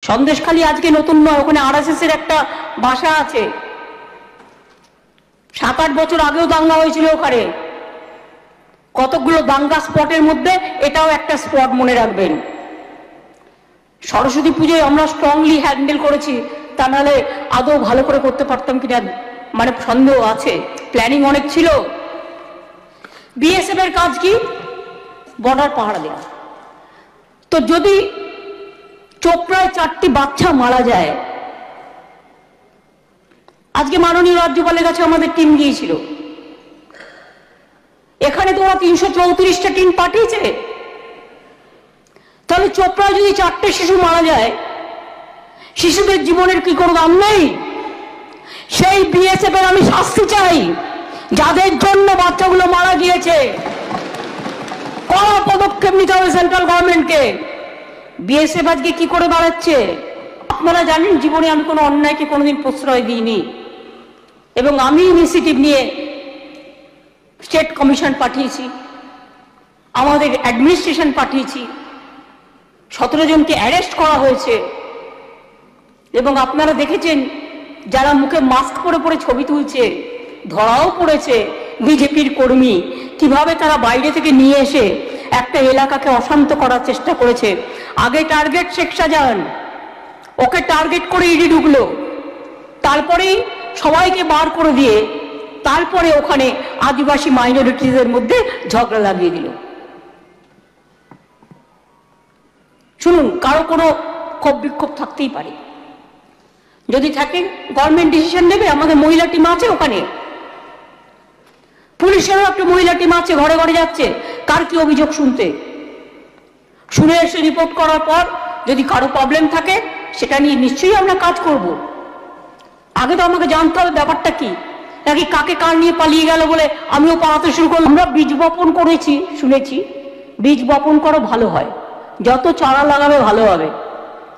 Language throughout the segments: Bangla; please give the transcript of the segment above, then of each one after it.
সন্দেশখালী আজকে নতুন নয়, ওখানে আরএসএস এর একটা বাসা আছে। 7-8 বছর আগেও দাঙ্গা হয়েছিল ওখানে। কতগুলো দাঙ্গা স্পটের মধ্যে এটাও একটা স্পট, মনে রাখবেন। সরস্বতী পুজোয় আমরা স্ট্রংলি হ্যান্ডেল করেছি, তা নাহলে আদৌ ভালো করে করতে পারতাম কিনা মানে সন্দেহ আছে। প্ল্যানিং অনেক ছিল। বিএসএফ এর কাজ কি? বর্ডার পাহারা দেওয়া। তো যদি চোপড়ায় 4টি বাচ্চা মারা যায়, আজকে মাননীয় রাজ্যপালের কাছে আমাদের টিম গিয়েছিল, এখানে তো ওরা 334টা টিম পাঠিয়েছে। তাহলে চোপড়ায় যদি 4টে শিশু মারা যায়, শিশুদের জীবনের কি কোনো দাম নেই? সেই বিএসএফ এর আমি শাস্তি চাই, যাদের জন্য বাচ্চাগুলো মারা গিয়েছে। কড়া পদক্ষেপ নিতে হবে সেন্ট্রাল গভর্নমেন্টকে। বিএসএফ আজকে কি করে বাড়াচ্ছে? আপনারা জানেন, জীবনে আমি কোনো অন্যায়কে কোনোদিন প্রশ্রয় দিইনি, এবং আমি ইনিশিয়েটিভ নিয়ে স্টেট কমিশন পাঠিয়েছি, আমাদের অ্যাডমিনিস্ট্রেশন পাঠিয়েছি, 17 জনকে অ্যারেস্ট করা হয়েছে। এবং আপনারা দেখেছেন, যারা মুখে মাস্ক পরে পরে ছবি তুলছে, ধরাও পড়েছে বিজেপির কর্মী, কিভাবে তারা বাইরে থেকে নিয়ে এসে একটা এলাকাকে অশান্ত করার চেষ্টা করেছে। আগে টার্গেট শেখ শাহজাহান, ওকে টার্গেট করে ইডি ঢুকলো, তারপরেই সবাইকে বার করে দিয়ে তারপরে ওখানে আদিবাসী মাইনরিটিদের মধ্যে ঝগড়া লাগিয়ে দিল। শুনুন, কারো কোনো ক্ষোভ বিক্ষোভ থাকতেই পারে, যদি থাকে গভর্নমেন্ট ডিসিশন নেবে। আমাদের মহিলা টিম আছে ওখানে, পুলিশেরও একটা মহিলা টিম আছে, ঘরে ঘরে যাচ্ছে কার কি অভিযোগ শুনতে। শুনে এসে রিপোর্ট করার পর যদি কারো প্রবলেম থাকে, সেটা নিয়ে নিশ্চয়ই আমরা কাজ করব। আগে তো আমাকে জানতে হবে ব্যাপারটা কি, নাকি কাকে কার নিয়ে পালিয়ে গেল বলে আমিও পালাতে শুরু করলাম। আমরা বীজ বপন করেছি, শুনেছি বীজ বপন করো ভালো হয়, যত চারা লাগাবে ভালো হবে।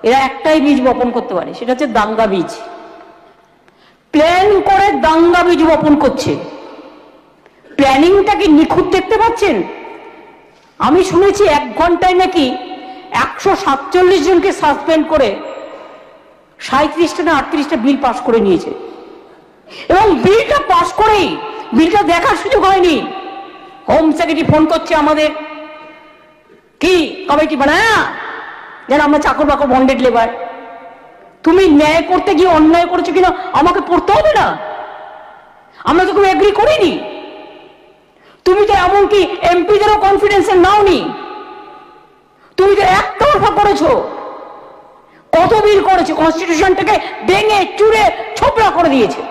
এরা একটাই বীজ বপন করতে পারে, সেটা হচ্ছে দাঙ্গা বীজ। প্ল্যান করে দাঙ্গা বীজ বপন করছে। প্ল্যানিংটাকে নিখুঁত দেখতে পাচ্ছেন? আমি শুনেছি 1 ঘন্টায় নাকি 147 জনকে সাসপেন্ড করে 37টা না 38টা বিল পাস করে নিয়েছে। এবং বিলটা পাস করেই বিলটা দেখার সুযোগ হয়নি। হোম সেক্রেটারি ফোন করছে আমাদের, কি কমিটি বানায় যেন আমরা চাকর বাকর বন্ডেড লেবার। তুমি ন্যায় করতে গিয়ে অন্যায় করেছো কিনা আমাকে পড়তে হবে না? আমরা তো কোনো এগ্রি করিনি। তুমি তো এমনকি এমপিদেরও কনফিডেন্সে নাওনি, তুমি তো একতরফা করেছো। কত বিল করেছে, কনস্টিটিউশনটাকে ভেঙে চুরে ছোবড়া করে দিয়েছে।